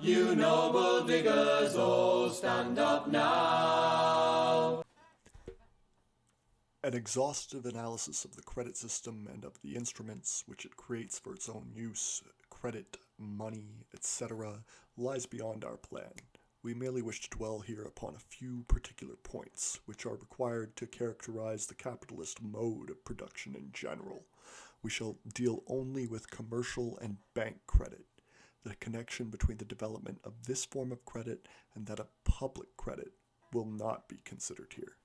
You noble diggers, oh, stand up now. An exhaustive analysis of the credit system and of the instruments which it creates for its own use, credit, money, etc., lies beyond our plan. We merely wish to dwell here upon a few particular points, which are required to characterize the capitalist mode of production in general. We shall deal only with commercial and bank credit. The connection between the development of this form of credit and that of public credit will not be considered here.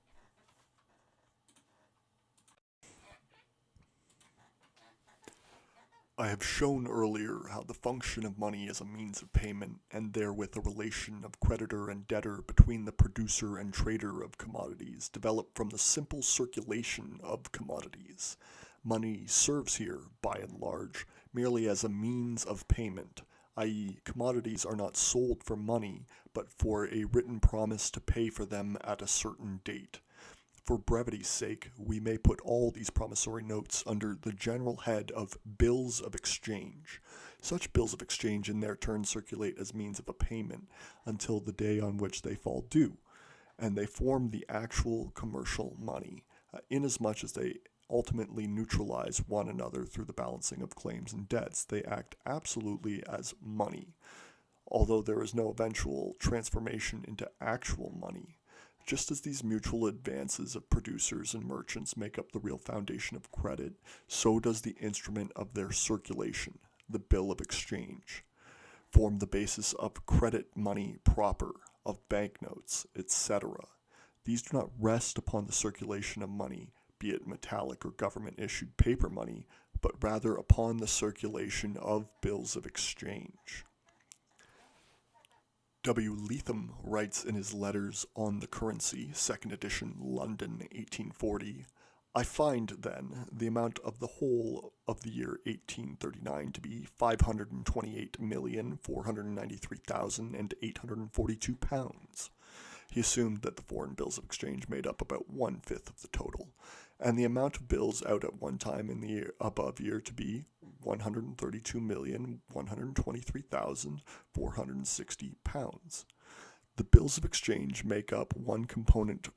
I have shown earlier how the function of money as a means of payment, and therewith a relation of creditor and debtor between the producer and trader of commodities, developed from the simple circulation of commodities. Money serves here, by and large, merely as a means of payment, i.e., commodities are not sold for money, but for a written promise to pay for them at a certain date. For brevity's sake, we may put all these promissory notes under the general head of bills of exchange. Such bills of exchange in their turn circulate as means of a payment until the day on which they fall due, and they form the actual commercial money, inasmuch as they ultimately neutralize one another through the balancing of claims and debts. They act absolutely as money, although there is no eventual transformation into actual money. Just as these mutual advances of producers and merchants make up the real foundation of credit, so does the instrument of their circulation, the bill of exchange, form the basis of credit money proper, of banknotes, etc. These do not rest upon the circulation of money, be it metallic or government-issued paper money, but rather upon the circulation of bills of exchange. W. Leatham writes in his Letters on the Currency, 2nd edition, London, 1840, I find, then, the amount of the whole of the year 1839 to be £528,493,842. He assumed that the foreign bills of exchange made up about 1/5 of the total, and the amount of bills out at one time in the above year to be £132,123,460. The bills of exchange make up one component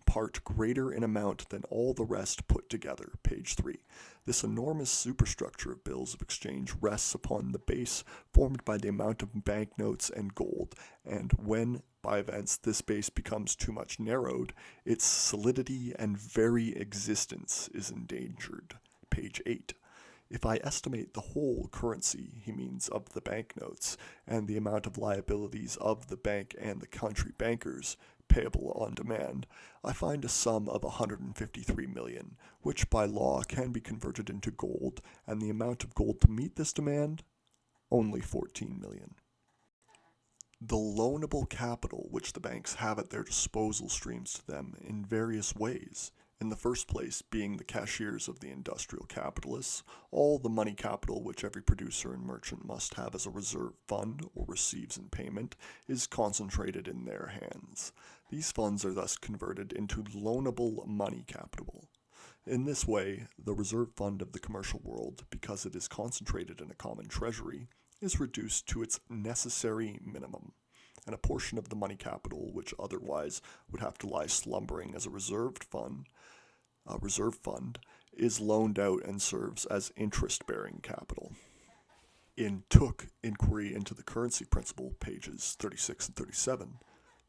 part greater in amount than all the rest put together, page 3. This enormous superstructure of bills of exchange rests upon the base formed by the amount of banknotes and gold, and when, by events, this base becomes too much narrowed, its solidity and very existence is endangered, page 8. If I estimate the whole currency, he means of the banknotes, and the amount of liabilities of the bank and the country bankers, payable on demand, I find a sum of 153 million, which by law can be converted into gold, and the amount of gold to meet this demand, only 14 million. The loanable capital which the banks have at their disposal streams to them in various ways. In the first place, being the cashiers of the industrial capitalists, all the money capital which every producer and merchant must have as a reserve fund or receives in payment is concentrated in their hands. These funds are thus converted into loanable money capital. In this way, the reserve fund of the commercial world, because it is concentrated in a common treasury, is reduced to its necessary minimum, and a portion of the money capital which otherwise would have to lie slumbering as a reserve fund is loaned out and serves as interest-bearing capital. In Tooke, Inquiry into the Currency Principle, pages 36 and 37,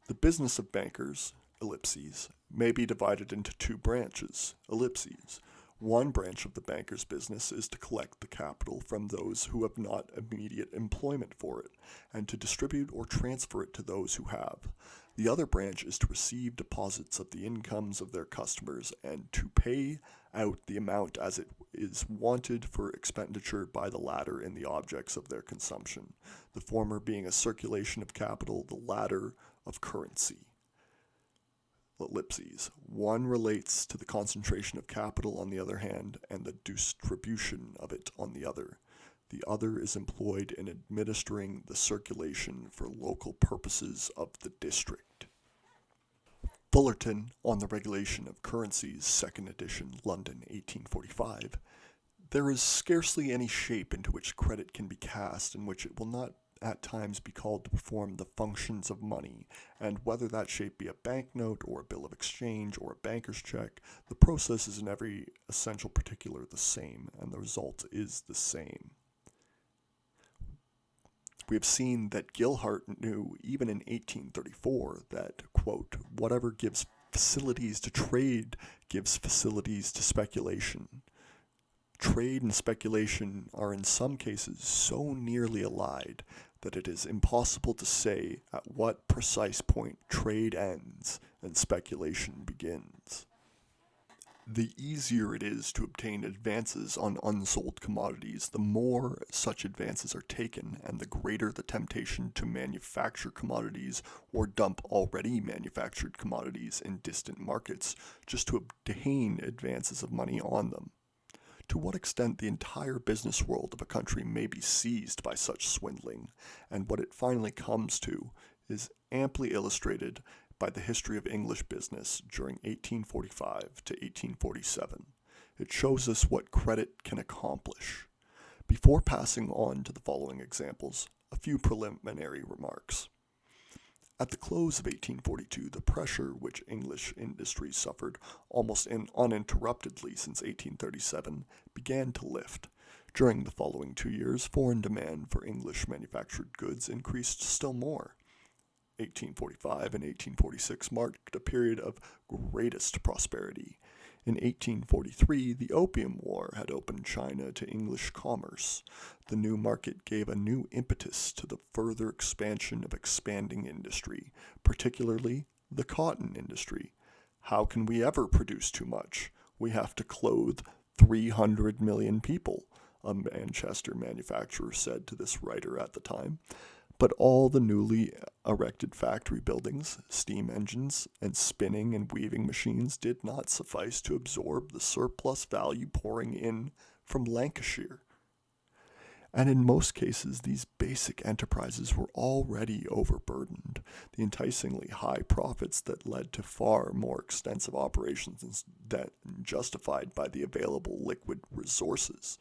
the business of bankers, ellipses, may be divided into two branches, ellipses. One branch of the banker's business is to collect the capital from those who have not immediate employment for it, and to distribute or transfer it to those who have. The other branch is to receive deposits of the incomes of their customers and to pay out the amount as it is wanted for expenditure by the latter in the objects of their consumption, the former being a circulation of capital, the latter of currency. Ellipses. One relates to the concentration of capital on the other hand, and the distribution of it on the other. The other is employed in administering the circulation for local purposes of the district. Fullerton, on the Regulation of Currencies, 2nd edition, London, 1845. There is scarcely any shape into which credit can be cast in which it will not at times be called to perform the functions of money, and whether that shape be a banknote or a bill of exchange or a banker's check, the process is in every essential particular the same, and the result is the same. We have seen that Gilhart knew, even in 1834, that, quote, whatever gives facilities to trade gives facilities to speculation. Trade and speculation are in some cases so nearly allied that it is impossible to say at what precise point trade ends and speculation begins. The easier it is to obtain advances on unsold commodities, the more such advances are taken, and the greater the temptation to manufacture commodities or dump already manufactured commodities in distant markets just to obtain advances of money on them. To what extent the entire business world of a country may be seized by such swindling, and what it finally comes to, is amply illustrated by the history of English business during 1845 to 1847. It shows us what credit can accomplish. Before passing on to the following examples, a few preliminary remarks. At the close of 1842, the pressure which English industry suffered almost uninterruptedly since 1837 began to lift. During the following 2 years, foreign demand for English manufactured goods increased still more. 1845 and 1846 marked a period of greatest prosperity. In 1843, the Opium War had opened China to English commerce. The new market gave a new impetus to the further expansion of expanding industry, particularly the cotton industry. How can we ever produce too much? We have to clothe 300 million people, a Manchester manufacturer said to this writer at the time. But all the newly erected factory buildings, steam engines, and spinning and weaving machines did not suffice to absorb the surplus value pouring in from Lancashire. And in most cases, these basic enterprises were already overburdened. The enticingly high profits that led to far more extensive operations than justified by the available liquid resources.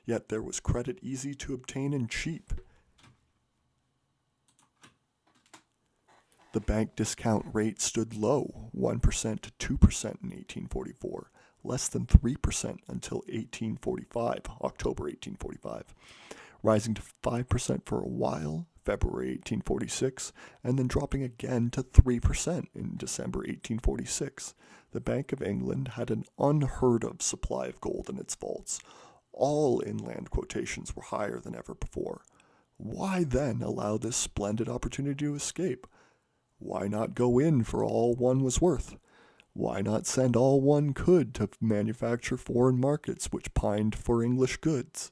Yet there was credit easy to obtain and cheap. The bank discount rate stood low, 1% to 2% in 1844, less than 3% until 1845, October 1845, rising to 5% for a while, February 1846, and then dropping again to 3% in December 1846. The Bank of England had an unheard of supply of gold in its vaults. All inland quotations were higher than ever before. Why then allow this splendid opportunity to escape? Why not go in for all one was worth? Why not send all one could to manufacture foreign markets which pined for English goods?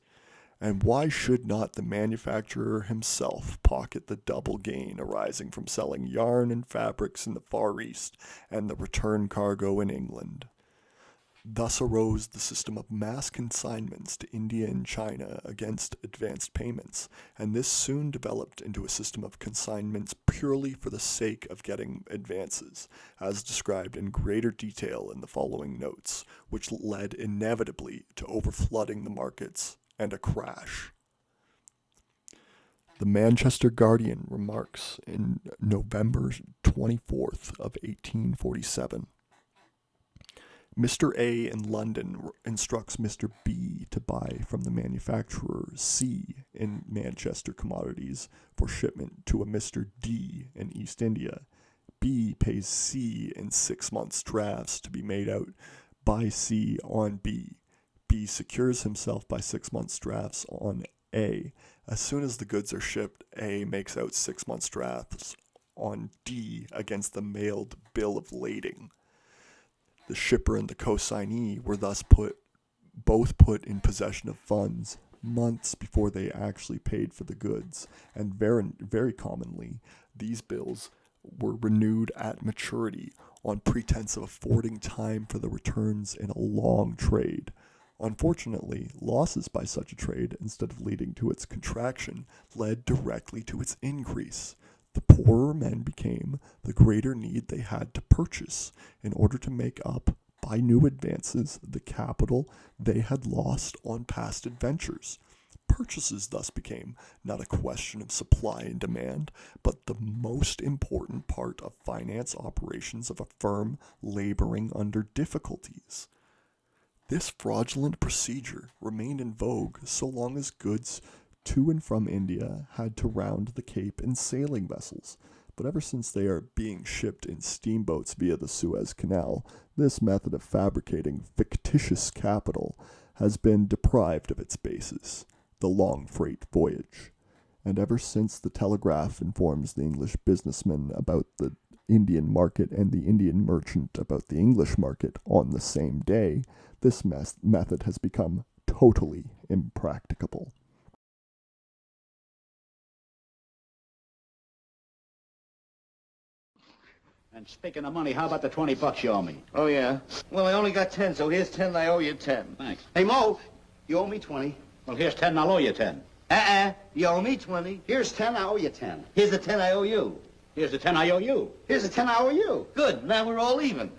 And why should not the manufacturer himself pocket the double gain arising from selling yarn and fabrics in the Far East and the return cargo in England? Thus arose the system of mass consignments to India and China against advanced payments, and this soon developed into a system of consignments purely for the sake of getting advances, as described in greater detail in the following notes, which led inevitably to overflooding the markets and a crash. The Manchester Guardian remarks in November 24th of 1847, Mr. A in London instructs Mr. B to buy from the manufacturer C in Manchester commodities for shipment to a Mr. D in East India. B pays C in 6 months' drafts to be made out by C on B. B secures himself by 6 months' drafts on A. As soon as the goods are shipped, A makes out 6 months' drafts on D against the mailed bill of lading. The shipper and the consignee were thus both put in possession of funds months before they actually paid for the goods, and very commonly, these bills were renewed at maturity on pretense of affording time for the returns in a long trade. Unfortunately, losses by such a trade, instead of leading to its contraction, led directly to its increase. The poorer men became, the greater need they had to purchase in order to make up, by new advances, the capital they had lost on past adventures. Purchases thus became not a question of supply and demand, but the most important part of finance operations of a firm laboring under difficulties. This fraudulent procedure remained in vogue so long as goods to and from India had to round the Cape in sailing vessels, but ever since they are being shipped in steamboats via the Suez Canal, this method of fabricating fictitious capital has been deprived of its basis, the long freight voyage. And ever since the telegraph informs the English businessman about the Indian market and the Indian merchant about the English market on the same day, this method has become totally impracticable. And speaking of money, how about the $20 you owe me? Oh, yeah? Well, I only got 10, so here's 10 and I owe you 10. Thanks. Hey, Mo, you owe me 20. Well, here's 10 and I'll owe you 10. You owe me 20. Here's 10, I owe you 10. Here's the 10 I owe you. Here's the 10 I owe you. Here's the 10 I owe you. Good, now we're all even.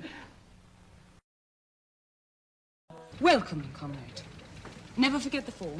Welcome, comrade. Never forget the form.